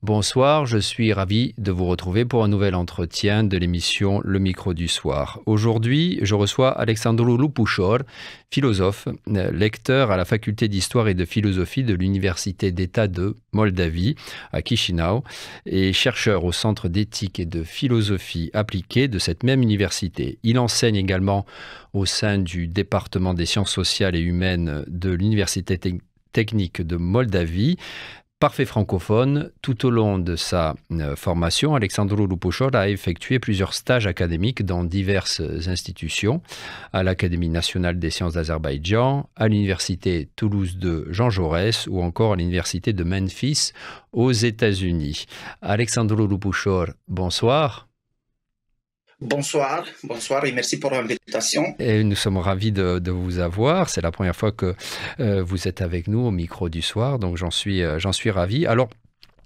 Bonsoir, je suis ravi de vous retrouver pour un nouvel entretien de l'émission Le Micro du Soir. Aujourd'hui, je reçois Alexandru Lupușor, philosophe, lecteur à la faculté d'Histoire et de Philosophie de l'Université d'État de Moldavie à Chișinău et chercheur au Centre d'éthique et de philosophie appliquée de cette même université. Il enseigne également au sein du département des sciences sociales et humaines de l'Université technique de Moldavie. Parfait francophone, tout au long de sa formation, Alexandru Lupușor a effectué plusieurs stages académiques dans diverses institutions, à l'Académie nationale des sciences d'Azerbaïdjan, à l'Université Toulouse de Jean Jaurès ou encore à l'Université de Memphis aux États-Unis. Alexandru Lupușor, bonsoir. Bonsoir et merci pour l'invitation. Et nous sommes ravis de vous avoir. C'est la première fois que vous êtes avec nous au micro du soir, donc j'en suis ravi. Alors,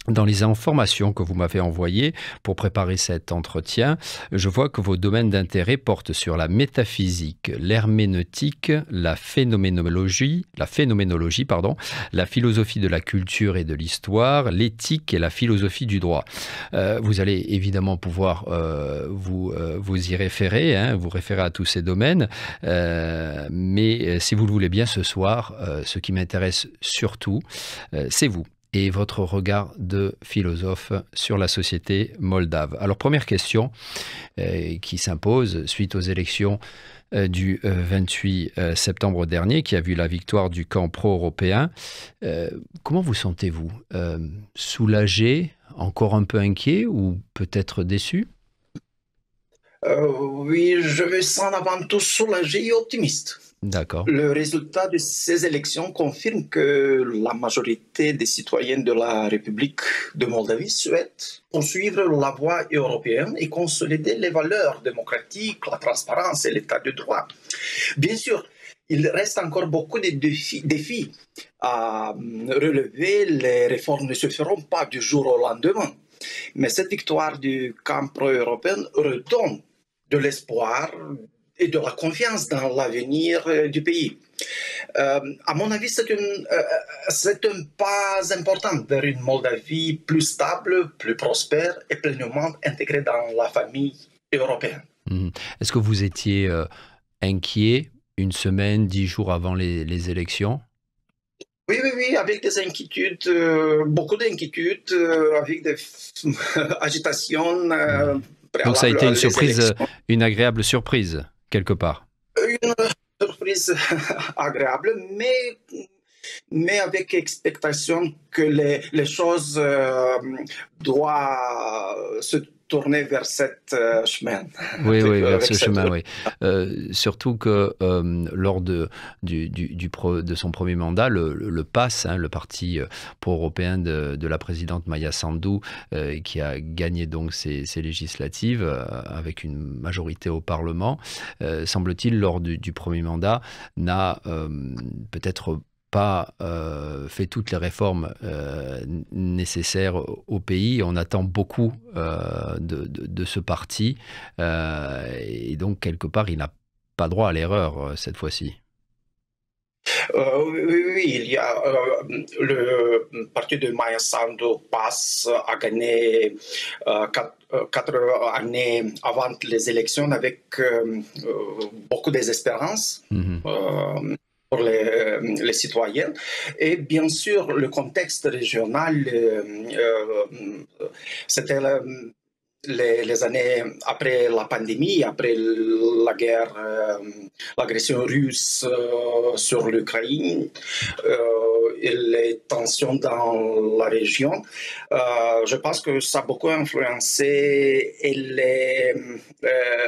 dans les informations que vous m'avez envoyées pour préparer cet entretien, je vois que vos domaines d'intérêt portent sur la métaphysique, l'herméneutique, la phénoménologie, la philosophie de la culture et de l'histoire, l'éthique et la philosophie du droit. Vous allez évidemment pouvoir vous y référer, vous référer à tous ces domaines, mais si vous le voulez bien ce soir, ce qui m'intéresse surtout, c'est vous et votre regard de philosophe sur la société moldave. Alors, première question qui s'impose suite aux élections du 28 septembre dernier, qui a vu la victoire du camp pro-européen. Comment vous sentez-vous? Soulagé, encore un peu inquiet ou peut-être déçu? Oui, je me sens avant tout soulagé et optimiste. D'accord. Le résultat de ces élections confirme que la majorité des citoyens de la République de Moldavie souhaitent poursuivre la voie européenne et consolider les valeurs démocratiques, la transparence et l'état de droit. Bien sûr, il reste encore beaucoup de défis à relever. Les réformes ne se feront pas du jour au lendemain. Mais cette victoire du camp pro-européen redonne de l'espoir et de la confiance dans l'avenir du pays. À mon avis, c'est un pas important vers une Moldavie plus stable, plus prospère et pleinement intégrée dans la famille européenne. Est-ce que vous étiez inquiet une semaine, 10 jours avant les élections? Oui, avec des inquiétudes, beaucoup d'inquiétudes, avec des agitations. Donc ça a été une surprise, une agréable surprise, quelque part. Une surprise agréable, mais avec expectation que les choses doivent se tourner vers cette chemin. Oui, vers ce chemin, oui. Surtout que lors de son premier mandat, le PAS, le parti pro-européen de la présidente Maia Sandu, qui a gagné donc ces législatives avec une majorité au Parlement, semble-t-il, lors du premier mandat, n'a peut-être pas fait toutes les réformes nécessaires au pays. On attend beaucoup de ce parti et donc quelque part il n'a pas droit à l'erreur cette fois-ci. Oui, il y a le parti de Maia Sandu PAS a gagné 4 années avant les élections avec beaucoup de désespérance. Pour les citoyens. Et bien sûr, le contexte régional, c'était les années après la pandémie, après la guerre, l'agression russe sur l'Ukraine, et les tensions dans la région. Je pense que ça a beaucoup influencé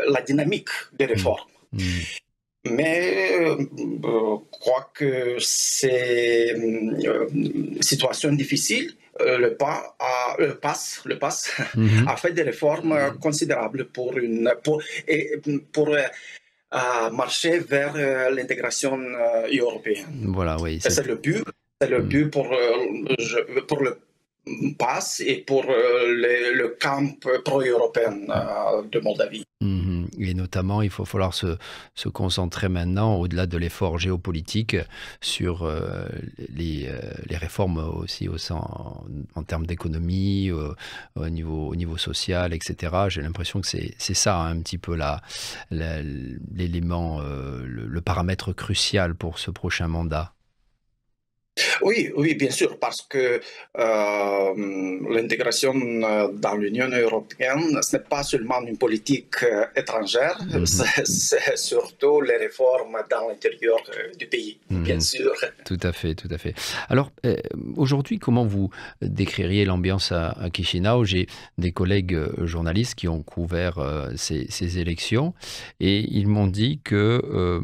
la dynamique des réformes. Mais je crois que c'est une situation difficile. Le PAS a fait des réformes considérables pour marcher vers l'intégration européenne. Voilà, oui. C'est le but. C'est le but pour le passe et pour le camp pro-européen de Moldavie. Et notamment, il faut falloir se concentrer maintenant, au-delà de l'effort géopolitique, sur les réformes aussi en termes d'économie, au niveau social, etc. J'ai l'impression que c'est ça hein, un petit peu l'élément, le paramètre crucial pour ce prochain mandat. Oui, oui, bien sûr, parce que l'intégration dans l'Union européenne, ce n'est pas seulement une politique étrangère, c'est surtout les réformes dans l'intérieur du pays, bien sûr. Tout à fait, tout à fait. Alors, aujourd'hui, comment vous décririez l'ambiance à Chisinau? J'ai des collègues journalistes qui ont couvert ces élections et ils m'ont dit que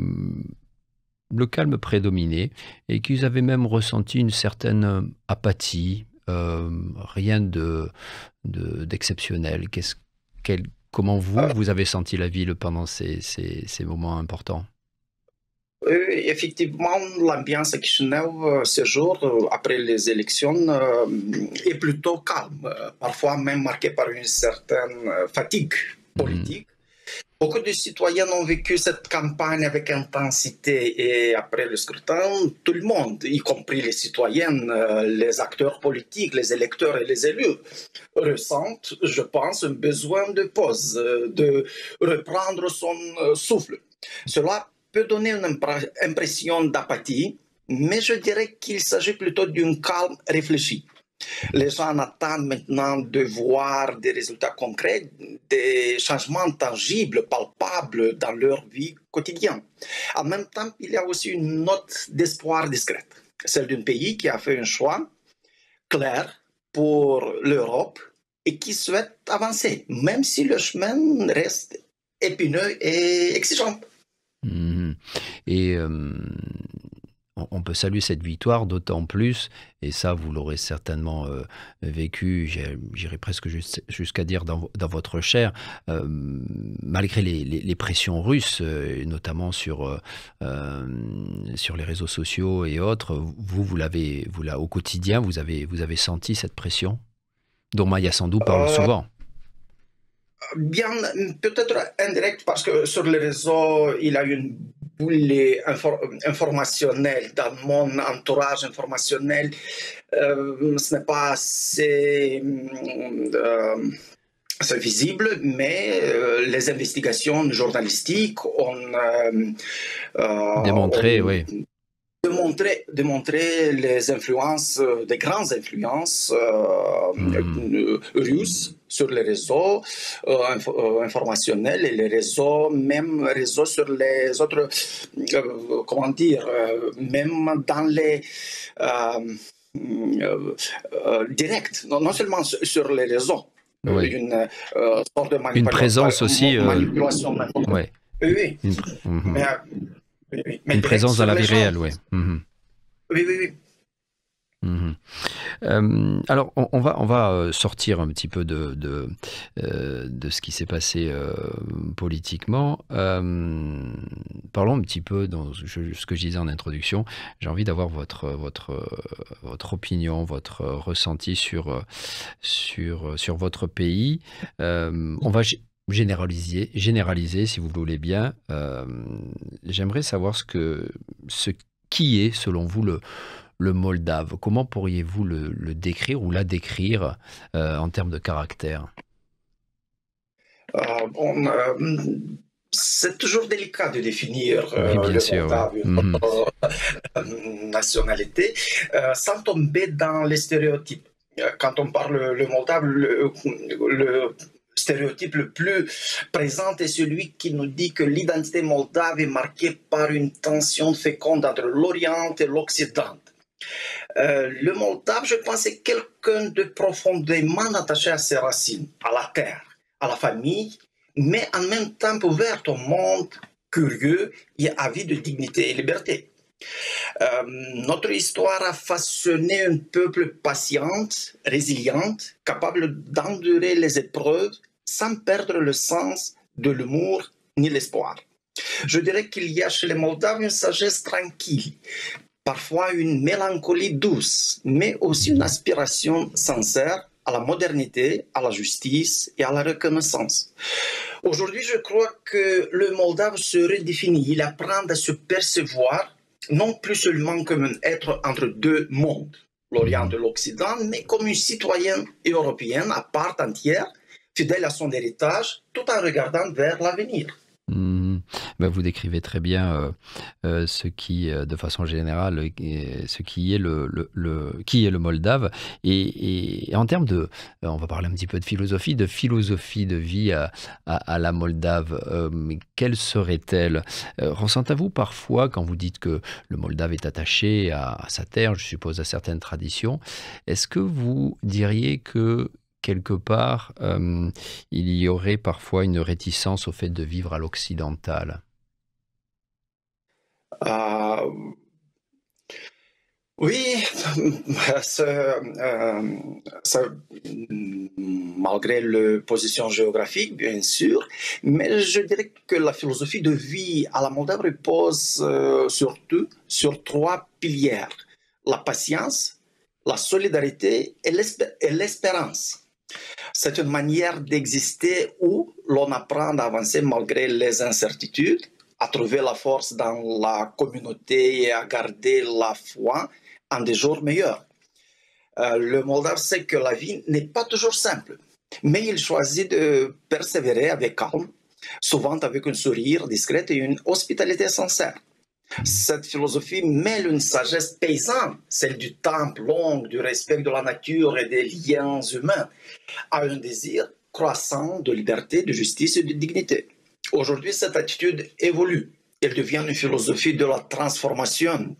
le calme prédominait et qu'ils avaient même ressenti une certaine apathie, rien d'exceptionnel. Comment vous avez senti la ville pendant ces moments importants? Effectivement, l'ambiance à Chisinau ce jour, après les élections, est plutôt calme, parfois même marquée par une certaine fatigue politique. Beaucoup de citoyens ont vécu cette campagne avec intensité et après le scrutin, tout le monde, y compris les citoyens, les acteurs politiques, les électeurs et les élus, ressentent, je pense, un besoin de pause, de reprendre son souffle. Cela peut donner une impression d'apathie, mais je dirais qu'il s'agit plutôt d'un calme réfléchi. Les gens attendent maintenant de voir des résultats concrets, des changements tangibles, palpables dans leur vie quotidienne. En même temps, il y a aussi une note d'espoir discrète, celle d'un pays qui a fait un choix clair pour l'Europe et qui souhaite avancer, même si le chemin reste épineux et exigeant. Et on peut saluer cette victoire d'autant plus, et ça vous l'aurez certainement vécu, j'irais presque jusqu'à dire dans votre chair, malgré les pressions russes, notamment sur les réseaux sociaux et autres, au quotidien, vous avez senti cette pression dont Maya Sandu parle souvent. Bien, peut-être indirect, parce que sur les réseaux, il y a une bulle informationnelle dans mon entourage informationnel. Ce n'est pas assez visible, mais les investigations journalistiques ont démontré, oui. Démontrer les influences, des grandes influences russes sur les réseaux informationnels et les réseaux, même réseaux sur les autres, comment dire, même dans les directs, non seulement sur les réseaux. Oui. Une sorte de une présence aussi. Manipulation. Ouais. Oui. Une présence dans la vie réelle, oui. Oui. Alors, on va sortir un petit peu de ce qui s'est passé politiquement. Parlons un petit peu dans ce que je disais en introduction. J'ai envie d'avoir votre opinion, votre ressenti sur votre pays. On va généraliser, si vous le voulez bien. J'aimerais savoir qui est, selon vous, le Moldave. Comment pourriez-vous le décrire ou la décrire en termes de caractère? C'est toujours délicat de définir le Moldave, une nationalité, sans tomber dans les stéréotypes. Quand on parle le Moldave, le stéréotype le plus présent est celui qui nous dit que l'identité moldave est marquée par une tension féconde entre l'Orient et l'Occident. Le Moldave, je pense, est quelqu'un de profondément attaché à ses racines, à la terre, à la famille, mais en même temps ouvert au monde, curieux et avide de dignité et liberté. Notre histoire a façonné un peuple patient, résilient, capable d'endurer les épreuves sans perdre le sens de l'humour ni l'espoir. Je dirais qu'il y a chez les Moldaves une sagesse tranquille, parfois une mélancolie douce, mais aussi une aspiration sincère à la modernité, à la justice et à la reconnaissance. Aujourd'hui, je crois que le Moldave se redéfinit. Il apprend à se percevoir non plus seulement comme un être entre deux mondes, l'Orient et l'Occident, mais comme une citoyenne européenne à part entière, fidèle à son héritage, tout en regardant vers l'avenir. Mhm. Ben, vous décrivez très bien ce qui, de façon générale, ce qui est qui est le Moldave. Et en termes de, on va parler un petit peu de philosophie de vie à la Moldave, quelle serait-elle? Ressentez-vous parfois, quand vous dites que le Moldave est attaché à sa terre, je suppose à certaines traditions, est-ce que vous diriez que quelque part, il y aurait parfois une réticence au fait de vivre à l'occidental? Euh, oui, ça, malgré la position géographique, bien sûr, mais je dirais que la philosophie de vie à la Moldave repose surtout sur trois piliers: la patience, la solidarité et l'espérance. C'est une manière d'exister où l'on apprend à avancer malgré les incertitudes, à trouver la force dans la communauté et à garder la foi en des jours meilleurs. Le Moldave sait que la vie n'est pas toujours simple, mais il choisit de persévérer avec calme, souvent avec un sourire discret et une hospitalité sincère. Cette philosophie mêle une sagesse paysanne, celle du temps long, du respect de la nature et des liens humains, à un désir croissant de liberté, de justice et de dignité. Aujourd'hui, cette attitude évolue. Elle devient une philosophie de la transformation,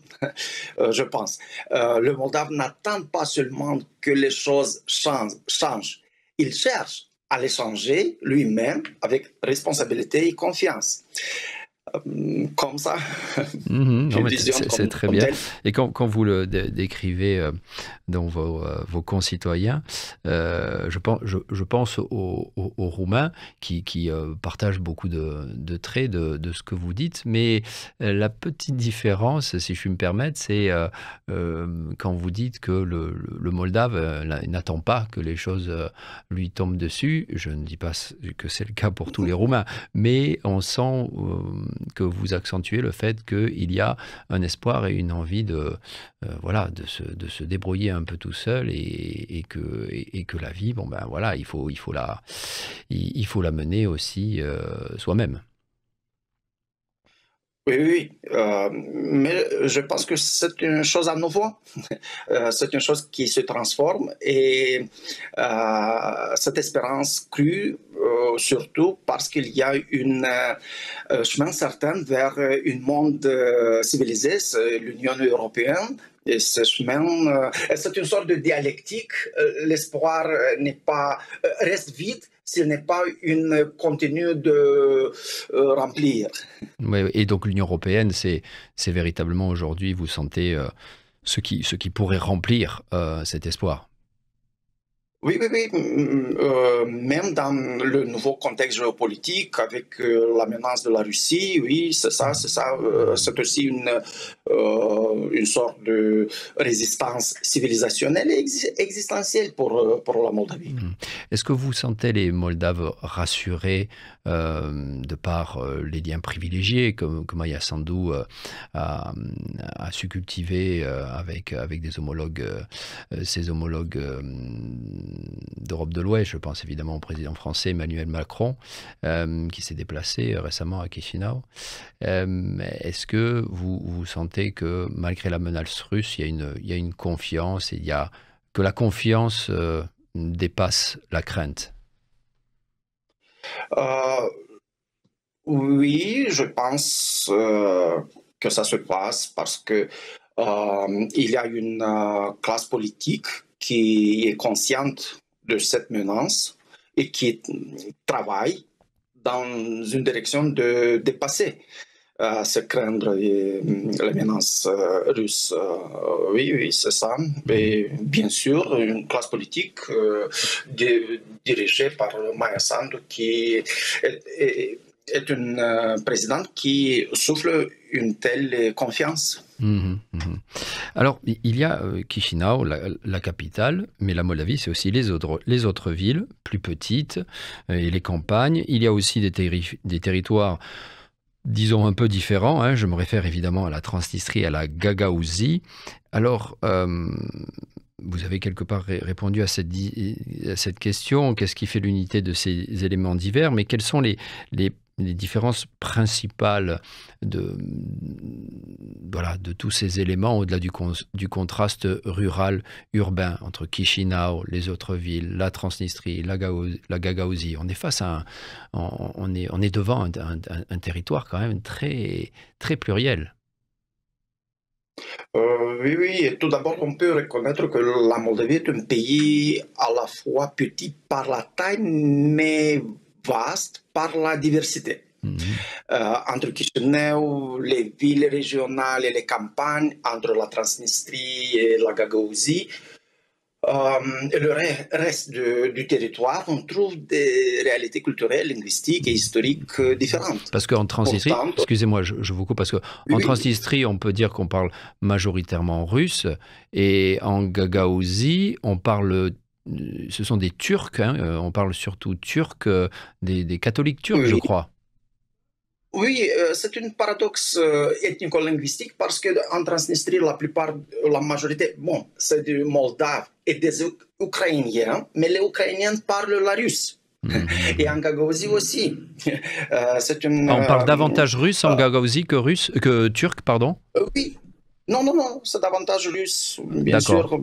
je pense. Le Moldave n'attend pas seulement que les choses changent. Il cherche à les changer lui-même avec responsabilité et confiance. Comme ça, Mhm. Non, une mais vision c'est très comme bien. telle. Et quand vous le décrivez dans vos concitoyens, je pense aux Roumains qui partagent beaucoup de traits de ce que vous dites, mais la petite différence, si je puis me permettre, c'est quand vous dites que le Moldave n'attend pas que les choses lui tombent dessus. Je ne dis pas que c'est le cas pour tous les Roumains, mais on sent que vous accentuez le fait qu'il y a un espoir et une envie voilà, de se débrouiller un peu tout seul et que la vie, bon ben voilà, il faut la mener aussi soi-même. Oui, oui, oui. Mais je pense que c'est une chose à nouveau. C'est une chose qui se transforme et cette espérance crue, surtout parce qu'il y a un chemin certain vers un monde civilisé, c'est l'Union européenne. Et ce chemin, c'est une sorte de dialectique. L'espoir n'est pas reste vide s'il n'est pas une continue de remplir. Ouais, et donc l'Union européenne, c'est véritablement aujourd'hui, vous sentez ce qui pourrait remplir cet espoir. Oui, oui, oui. Même dans le nouveau contexte géopolitique, avec la menace de la Russie, oui, c'est ça, c'est ça. C'est aussi une sorte de résistance civilisationnelle et existentielle pour la Moldavie. Mhm. Est-ce que vous sentez les Moldaves rassurés de par les liens privilégiés que Maya Sandu a su cultiver avec ses homologues d'Europe de l'Ouest? Je pense évidemment au président français Emmanuel Macron qui s'est déplacé récemment à Chisinau. Est-ce que vous sentez que malgré la menace russe, il y a une confiance et que la confiance dépasse la crainte? Euh, oui, je pense que ça se passe parce que il y a une classe politique qui est consciente de cette menace et qui travaille dans une direction de dépasser se craindre les menaces russes. Oui, oui, c'est ça. Mhm. Et bien sûr, une classe politique dirigée par Maya Sandu qui est une présidente qui souffle une telle confiance. Mhm, mhm. Alors, il y a Chisinau, la capitale, mais la Moldavie, c'est aussi les autres villes, plus petites, et les campagnes. Il y a aussi des territoires, disons, un peu différents, hein. Je me réfère évidemment à la Transnistrie, à la Gagaouzie. Alors, vous avez quelque part répondu à cette question. Qu'est-ce qui fait l'unité de ces éléments divers? Mais quelles sont les différences principales de, voilà, de tous ces éléments au-delà du contraste rural-urbain entre Chisinau, les autres villes, la Transnistrie, la Gagaouzie? On est face à on est devant un territoire quand même très, très pluriel. Oui, oui, et tout d'abord, on peut reconnaître que la Moldavie est un pays à la fois petit par la taille, mais vaste par la diversité. Mhm. Entre Chisinau, les villes régionales et les campagnes, entre la Transnistrie et la Gagaouzie, et le reste du territoire, on trouve des réalités culturelles, linguistiques et historiques différentes. Parce qu'en Transnistrie, Pourtant, excusez-moi, je vous coupe, parce oui, qu'en oui, Transnistrie, on peut dire qu'on parle majoritairement russe, et en Gagaouzie, ce sont des Turcs, hein, on parle surtout turc, des catholiques turcs, je oui, crois. oui, c'est un paradoxe ethnico-linguistique parce que en Transnistrie, la majorité, bon, c'est des Moldaves et des Ukrainiens, mais les Ukrainiens parlent la russe. Et en Mhm. Gagaouzie aussi. C'est une. On parle davantage russe en Gagaouzie que turc, pardon? Oui, non, non, non, c'est davantage russe, bien D'accord, sûr.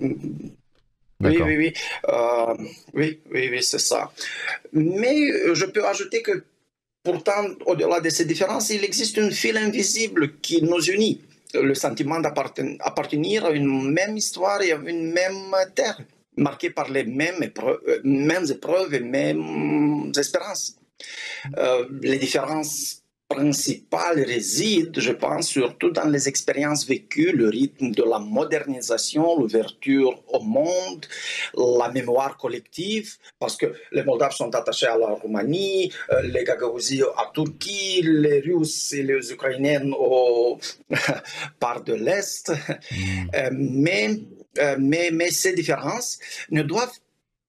Oui, d'accord. oui, oui. Oui, oui, oui, c'est ça. Mais je peux ajouter que pourtant, au-delà de ces différences, il existe une fil invisible qui nous unit, le sentiment d'appartenir à une même histoire et à une même terre, marquée par les mêmes épreuves et mêmes espérances. Les différences principales résident, je pense, surtout dans les expériences vécues, le rythme de la modernisation, l'ouverture au monde, la mémoire collective, parce que les Moldaves sont attachés à la Roumanie, les Gagaouzies à Turquie, les Russes et les Ukrainiens aux parts de l'Est. Mhm. Mais ces différences ne doivent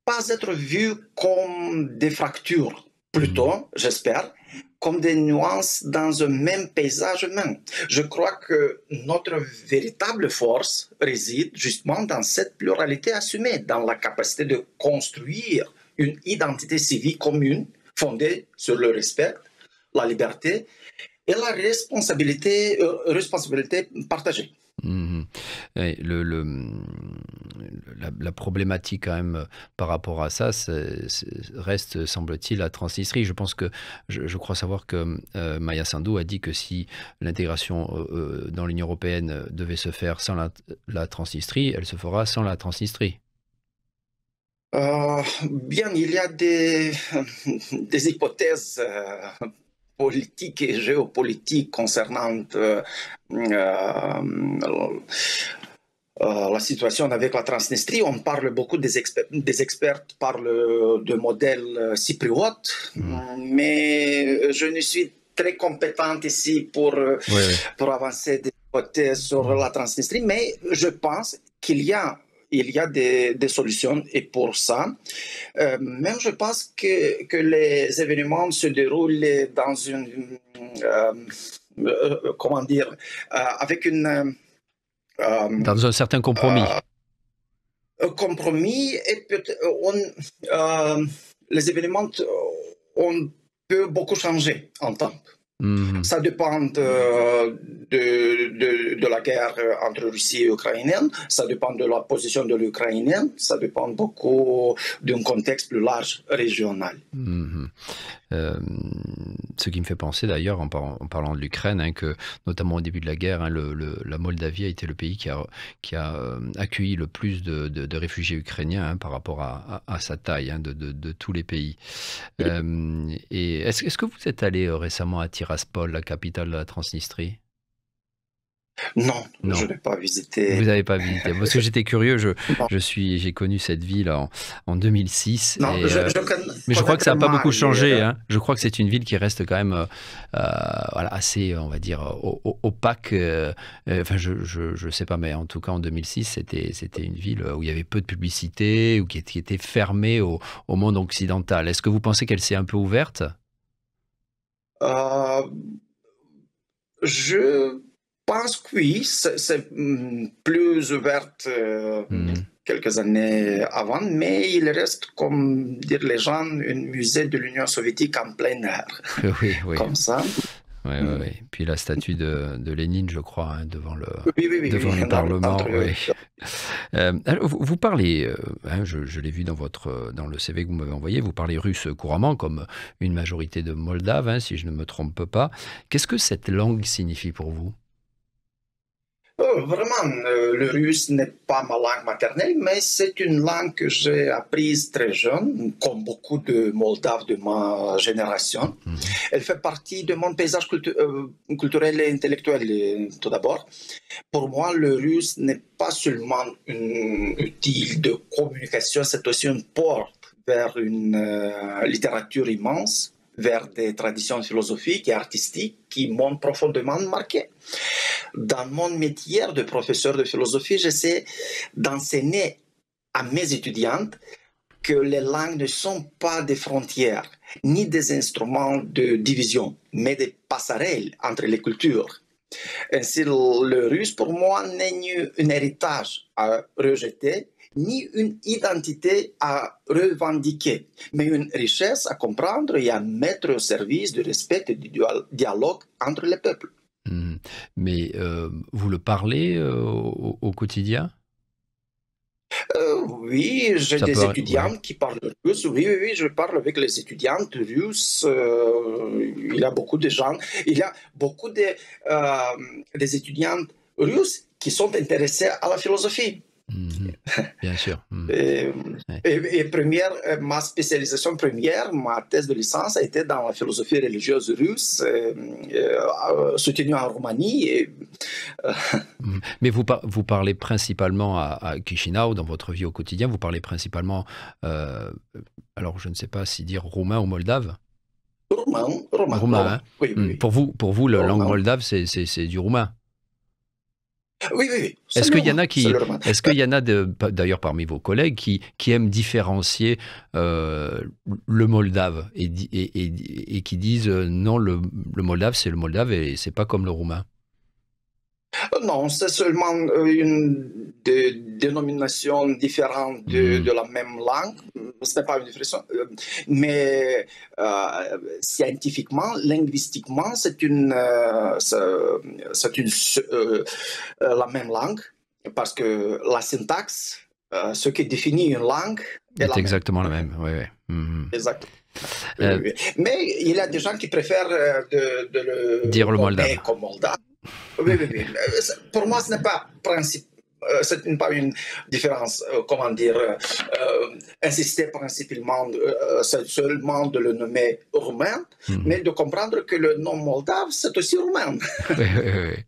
pas être vues comme des fractures, Mhm. plutôt, j'espère, comme des nuances dans un même paysage humain. Je crois que notre véritable force réside justement dans cette pluralité assumée, dans la capacité de construire une identité civique commune fondée sur le respect, la liberté et la responsabilité partagée. Mhm. Et la problématique quand même par rapport à ça reste, semble-t-il, la Transnistrie. Je pense que je crois savoir que Maya Sandu a dit que si l'intégration dans l'Union européenne devait se faire sans la Transnistrie, elle se fera sans la Transnistrie. Bien, il y a des hypothèses politiques et géopolitiques concernant la situation avec la Transnistrie. On parle beaucoup des experts parlent de modèle chypriote, Mhm. mais je ne suis très compétente ici Oui, oui. pour avancer des hypothèses sur la Transnistrie, mais je pense il y a des solutions et pour ça, même je pense que les événements se déroulent dans une, comment dire, avec une Dans un certain compromis. euh, compromis et les événements on peut beaucoup changer en temps. Mhm. Ça dépend de la guerre entre Russie et Ukrainienne, ça dépend de la position de l'Ukrainien, ça dépend beaucoup d'un contexte plus large régional. Mhm. Euh, Ce qui me fait penser d'ailleurs, en parlant de l'Ukraine, hein, que notamment au début de la guerre, hein, la Moldavie a été le pays qui a accueilli le plus de réfugiés ukrainiens, hein, par rapport à sa taille, hein, de tous les pays. Et est-ce que vous êtes allé récemment à Tiraspol, la capitale de la Transnistrie? Non, je Non. n'ai pas Vous visité. n'avez pas visité. Parce que j'étais curieux, Non, j'ai connu cette ville en 2006 non, mais je crois connais que ça très n'a pas beaucoup mal changé, hein. Je crois que c'est une ville qui reste quand même voilà, assez, on va dire, opaque. Enfin, je sais pas, mais en tout cas en 2006, c'était une ville où il y avait peu de publicité ou qui était fermée au monde occidental. Est-ce que vous pensez qu'elle s'est un peu ouverte? Euh, je pense que oui, c'est plus ouverte Hmm. quelques années avant, mais il reste, comme dire les gens, un musée de l'Union soviétique en plein air, Oui, oui. comme ça. Ouais, ouais, Mm. ouais. Puis la statue de Lénine, je crois, hein, Oui, oui, oui, oui, devant le dans le Parlement, centre. oui. Alors, vous parlez, hein, je l'ai vu dans le CV que vous m'avez envoyé, vous parlez russe couramment, comme une majorité de Moldaves, hein, si je ne me trompe pas. Qu'est-ce que cette langue signifie pour vous? Vraiment, le russe n'est pas ma langue maternelle, mais c'est une langue que j'ai apprise très jeune, comme beaucoup de Moldaves de ma génération. Mhm. Elle fait partie de mon paysage culturel et intellectuel, tout d'abord. Pour moi, le russe n'est pas seulement un outil de communication, c'est aussi une porte vers une littérature immense, vers des traditions philosophiques et artistiques qui m'ont profondément marqué. Dans mon métier de professeur de philosophie, j'essaie d'enseigner à mes étudiantes que les langues ne sont pas des frontières, ni des instruments de division, mais des passerelles entre les cultures. Ainsi, le russe, pour moi, n'est ni un héritage à rejeter, ni une identité à revendiquer, mais une richesse à comprendre et à mettre au service du respect et du dialogue entre les peuples. Mhm. Mais vous le parlez au quotidien? Oui, j'ai Ça peut des ouais. étudiants qui parlent russe. Oui, oui, oui, je parle avec les étudiantes russes. Il y a beaucoup de gens, il y a beaucoup des étudiantes russes qui sont intéressées à la philosophie. Mhm. Bien sûr. Mhm. Et, Ouais. ma spécialisation première, ma thèse de licence a été dans la philosophie religieuse russe, soutenue en Roumanie. Euh, Mhm. Mais vous parlez principalement à Chisinau, dans votre vie au quotidien, vous parlez principalement, euh, alors je ne sais pas si dire roumain ou moldave. roumain, roumain, Roumain, roumain. hein. Oui, oui, Mhm. oui. Pour vous, la langue Roumain. moldave, c'est du roumain. Oui, oui, oui, c'est Est-ce le qu'il y en roumain. a C'est qui, le roumain. est-ce qu'il y en a d'ailleurs parmi vos collègues qui aiment différencier euh, le moldave et qui disent non, le moldave c'est le moldave et c'est pas comme le roumain. Non, c'est seulement une dénomination différente Hmm. de la même langue. Ce n'est pas une différence. Mais scientifiquement, linguistiquement, la même langue. Parce que la syntaxe, ce qui définit une langue, est Est la même. exactement la même. Ouais, ouais. Mhm. Exactement. Oui, oui, Euh, oui. Mais il y a des gens qui préfèrent de dire le le moldave. nommer comme Moldave. Oui, oui, oui. Pour moi, ce n'est pas principe. Ce n'est pas une différence, comment dire, insister principalement seulement de le nommer roumain, Mhm. mais de comprendre que le nom moldave, c'est aussi roumain. Ouais, ouais, ouais,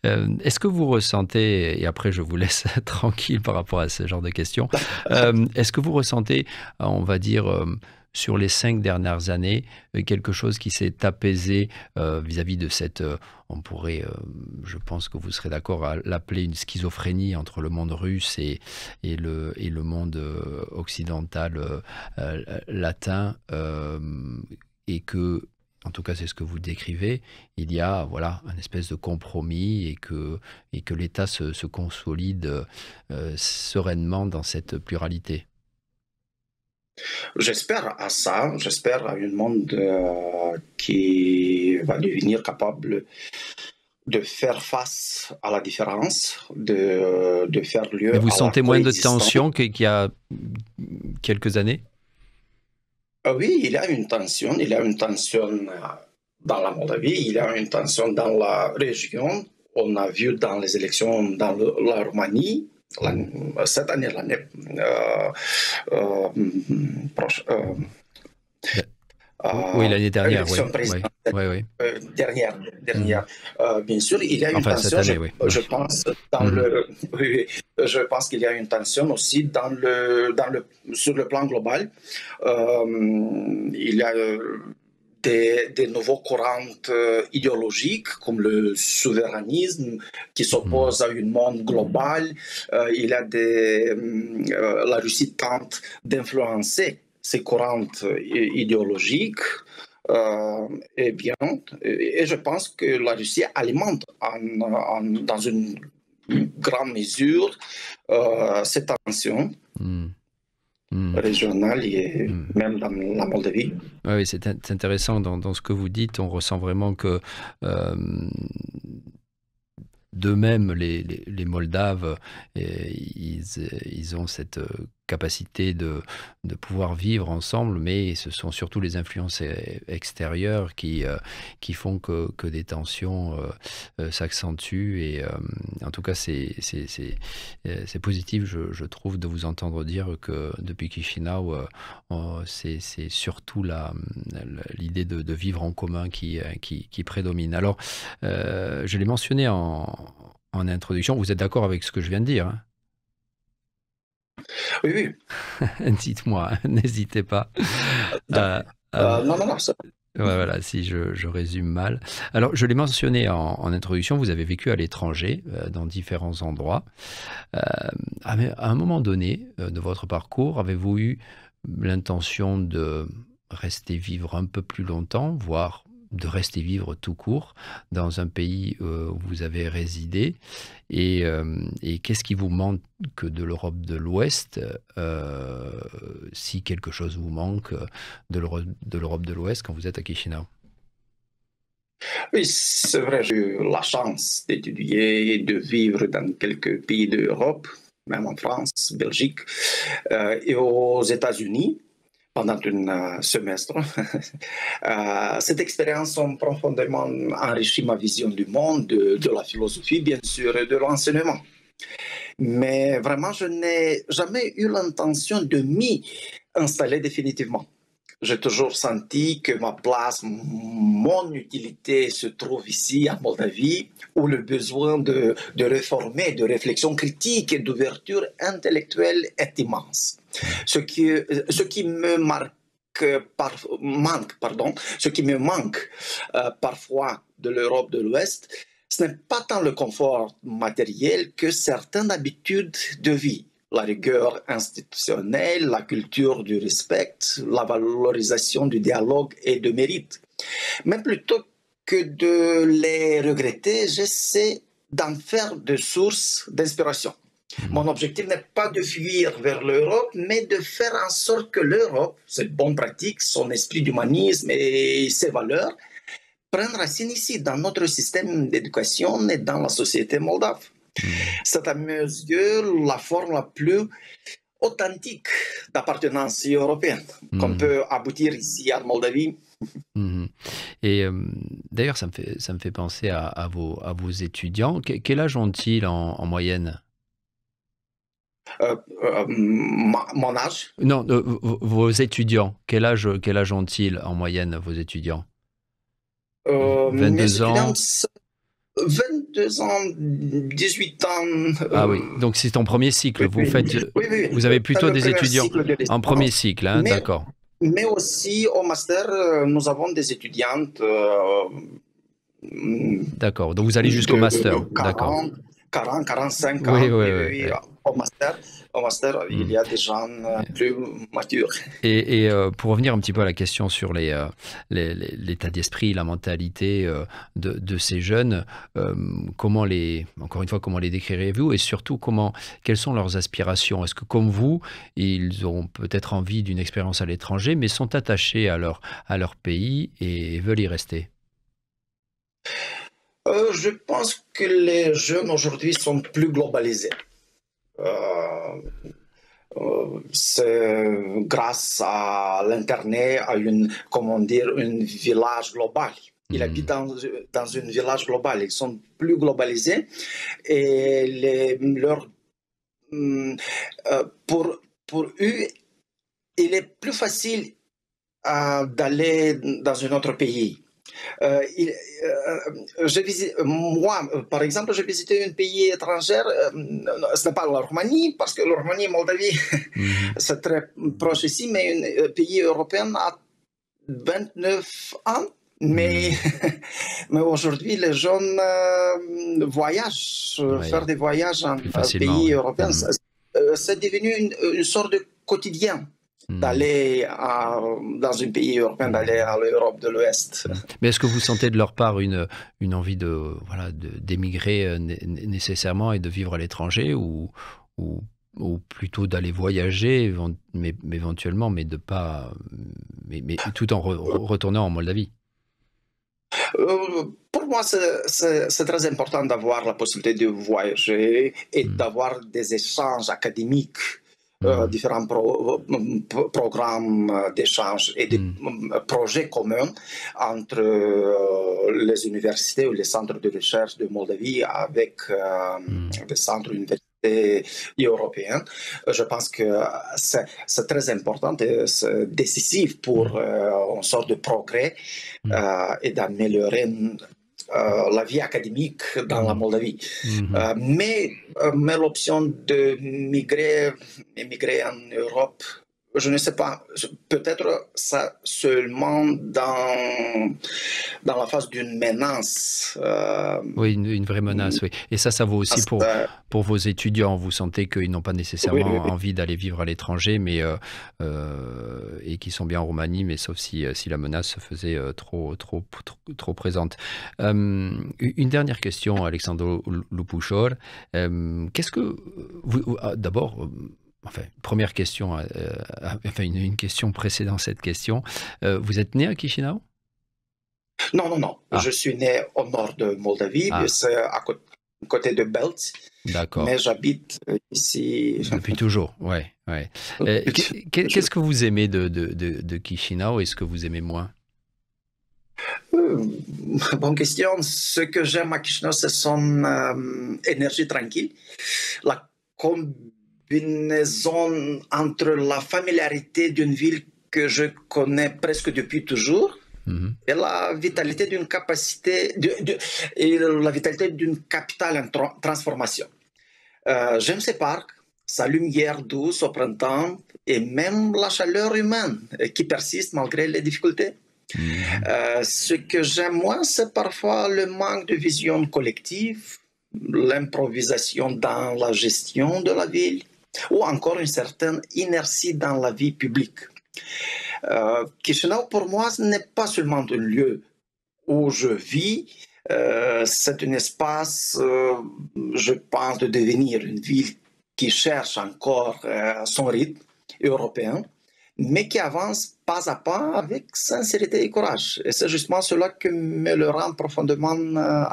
ouais. Est-ce que vous ressentez, et après je vous laisse tranquille par rapport à ce genre de questions, est-ce que vous ressentez, on va dire, sur les 5 dernières années, quelque chose qui s'est apaisé vis-à-vis de cette, on pourrait, je pense que vous serez d'accord à l'appeler une schizophrénie entre le monde russe et le monde occidental latin, et que, en tout cas c'est ce que vous décrivez, il y a voilà un espèce de compromis et que l'État se consolide sereinement dans cette pluralité. J'espère à ça, j'espère à un monde qui va devenir capable de faire face à la différence, de faire Mais lieu vous à la sentez moins de coexistence. tension qu'il y a quelques années? Oui, il y a une tension dans la Moldavie, il y a une tension dans la région. On a vu dans les élections dans la Roumanie, Mhm. cette année, l'année euh, euh, proche, Oui, l'année dernière, oui. élection Oui, présidentielle oui, oui. dernière. Bien sûr, il y a une Enfin, cette tension, année, oui. Oui. je pense, dans Mhm. oui, je pense qu'il y a une tension aussi sur le plan global. Il y a des nouveaux courants idéologiques comme le souverainisme qui Mhm. s'oppose à un monde global. Il y a la Russie tente d'influencer ces courants idéologiques. Eh bien, et je pense que la Russie alimente dans une grande mesure ces tensions Mhm. Mhm. régionales et Mhm. même dans la Moldavie. Oui, oui, c'est intéressant dans ce que vous dites. On ressent vraiment que euh, d'eux-mêmes, les Moldaves, ils ont cette capacité de pouvoir vivre ensemble, mais ce sont surtout les influences extérieures qui font que des tensions s'accentuent. Et en tout cas, c'est positif, je trouve, de vous entendre dire que depuis Chisinau, c'est surtout l'idée de vivre en commun qui prédomine. Alors, je l'ai mentionné en introduction. Vous êtes d'accord avec ce que je viens de dire, Oui, oui. hein? Dites-moi, n'hésitez pas à, Non, non, non. voilà, si je résume mal. Alors, je l'ai mentionné en introduction, vous avez vécu à l'étranger, dans différents endroits. Euh, à un moment donné de votre parcours, avez-vous eu l'intention de rester vivre un peu plus longtemps, voire de rester vivre tout court dans un pays où vous avez résidé? Et qu'est-ce qui vous manque de l'Europe de l'Ouest, si quelque chose vous manque de l'Europe de l'Ouest quand vous êtes à Chisinau? Oui, c'est vrai, j'ai eu la chance d'étudier et de vivre dans quelques pays d'Europe, même en France, Belgique, et aux États-Unis pendant un semestre. Cette expérience a profondément enrichi ma vision du monde, de la philosophie, bien sûr, et de l'enseignement. Mais vraiment, je n'ai jamais eu l'intention de m'y installer définitivement. J'ai toujours senti que ma place, mon utilité se trouve ici, en Moldavie, où le besoin de réformer, de réflexion critique et d'ouverture intellectuelle est immense. Ce qui me ce qui me manque parfois de l'Europe de l'Ouest, ce n'est pas tant le confort matériel que certaines habitudes de vie, la rigueur institutionnelle, la culture du respect, la valorisation du dialogue et du mérite. Mais plutôt que de les regretter, j'essaie d'en faire des sources d'inspiration. Mon objectif n'est pas de fuir vers l'Europe, mais de faire en sorte que l'Europe, ses bonnes pratiques, son esprit d'humanisme et ses valeurs, prennent racine ici, dans notre système d'éducation et dans la société moldave. Mhm. C'est à mes yeux la forme la plus authentique d'appartenance européenne qu'on Mhm. peut aboutir ici en Moldavie. Mhm. Et d'ailleurs, ça me fait penser à vos étudiants. Quel âge ont-ils en moyenne? Mon âge, Non, vos étudiants. Quel âge ont-ils en moyenne, vos étudiants? mes 22 étudiants, ans? 22 ans, 18 ans, Ah oui, donc c'est en premier cycle. oui, oui, oui, Vous avez c'est plutôt le des premier étudiants cycle de en premier licence. cycle, hein, Mais, d'accord. mais aussi au master, nous avons des étudiantes D'accord. Donc vous allez jusqu'au de master, d'accord. 45 Oui, ans, oui, oui, oui, oui, oui. oui. Au master, il Hmm. y a des gens plus matures. Pour revenir un petit peu à la question sur l'état d'esprit, la mentalité de ces jeunes, encore une fois, comment les décrirez-vous et surtout quelles sont leurs aspirations? Est-ce que comme vous, ils ont peut-être envie d'une expérience à l'étranger, mais sont attachés à leur pays et veulent y rester? Je pense que les jeunes aujourd'hui sont plus globalisés. Euh, c'est grâce à l'Internet, à comment dire, une village global. Ils habitent Hmm. dans une village globale. Ils sont plus globalisés et hum, pour eux, il est plus facile d'aller dans un autre pays. Moi, par exemple, j'ai visité un pays étranger, ce n'est pas la Roumanie, parce que la Roumanie et Moldavie, Mhm. c'est très proche ici, mais un pays européen a 29 ans. Mais, Mhm. mais aujourd'hui, les jeunes voyagent, faire Oui, des voyages en plus facilement, pays oui. européens. Mhm. C'est devenu une sorte de quotidien Mhm. d'aller dans un pays européen, d'aller Mhm. à l'Europe de l'Ouest. Mhm. Mais est-ce que vous sentez de leur part une envie voilà, d'émigrer nécessairement et de vivre à l'étranger ou, ou plutôt d'aller voyager, mais éventuellement, mais de pas, mais tout en retournant en Moldavie? Pour moi, c'est très important d'avoir la possibilité de voyager et Mhm. d'avoir des échanges académiques, Mhm. différents programmes d'échange et des Mhm. projets communs entre les universités ou les centres de recherche de Moldavie avec Mhm. des centres universitaires européens. Je pense que c'est très important et c'est décisif pour une sorte de progrès Mhm. et d'améliorer la vie académique dans la Mhm. Moldavie. Mhm. Mais l'option de migrer en Europe, je ne sais pas, peut-être ça seulement dans la phase d'une menace. Oui, une vraie menace, oui. Et ça vaut aussi pour vos étudiants. Vous sentez qu'ils n'ont pas Oui, nécessairement oui, oui. envie d'aller vivre à l'étranger, mais et qui sont bien en Roumanie, mais sauf si la menace se faisait trop présente. Une dernière question, Alexandru Lupușor. Qu'est-ce que d'abord, enfin, première question, enfin une question précédant cette question. Vous êtes né à Chisinau? Non, non, non. Je Ah, suis né au nord de Moldavie, ah, c'est à côté de Belt, d'accord. mais j'habite ici. Depuis toujours, ouais, ouais. Qu'est-ce que vous aimez de Chisinau et ce que vous aimez moins? Euh, Bonne question. Ce que j'aime à Chisinau, c'est son énergie tranquille, la combinaison entre la familiarité d'une ville que je connais presque depuis toujours Mhm. et la vitalité d'une capacité et la vitalité d'une capitale en transformation. J'aime ces parcs, sa lumière douce au printemps et même la chaleur humaine qui persiste malgré les difficultés. Mhm. Ce que j'aime moins, c'est parfois le manque de vision collective, l'improvisation dans la gestion de la ville ou encore une certaine inertie dans la vie publique. Chisinau, pour moi, ce n'est pas seulement un lieu où je vis, c'est un espace, je pense, de devenir une ville qui cherche encore son rythme européen, mais qui avance pas à pas avec sincérité et courage. Et c'est justement cela qui me le rend profondément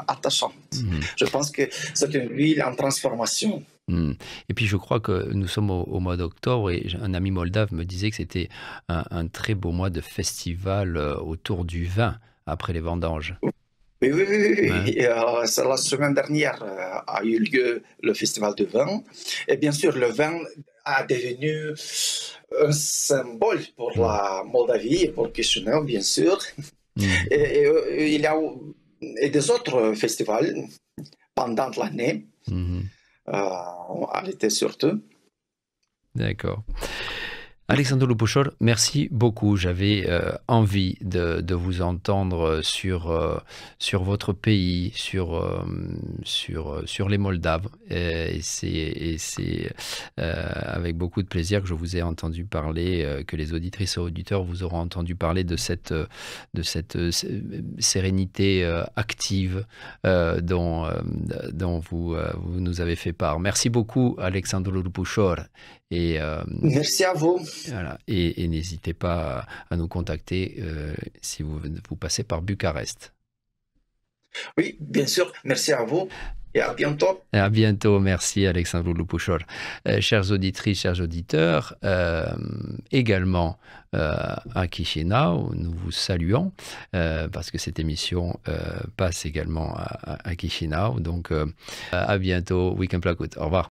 attachante. Mhm. Je pense que c'est une ville en transformation. Mhm. Et puis je crois que nous sommes au mois d'octobre et un ami moldave me disait que c'était un très beau mois de festival autour du vin après les vendanges. Oui, oui, oui, oui, Hein? oui. C'est la semaine dernière a eu lieu le festival de vin. Et bien sûr, le vin a devenu un symbole pour Mhm. la Moldavie et pour Chisinau, bien sûr. Mhm. Il y a et des autres festivals pendant l'année, Mhm. à l'été surtout. D'accord. Alexandre Lupușor, merci beaucoup. J'avais envie de vous entendre sur votre pays, sur les Moldaves. Et c'est avec beaucoup de plaisir que je vous ai entendu parler, que les auditrices et auditeurs vous auront entendu parler de cette sérénité active dont vous nous avez fait part. Merci beaucoup, Alexandre Lupușor. Et, Merci à vous. voilà. Et n'hésitez pas à nous contacter si vous passez par Bucarest. Oui, bien sûr. Merci à vous et à bientôt. À bientôt, merci Alexandru Lupușor. Chères auditrices, chers auditeurs, également à Chisinau, nous vous saluons parce que cette émission passe également à Chisinau. Donc à bientôt, Weekend Placut. Au revoir.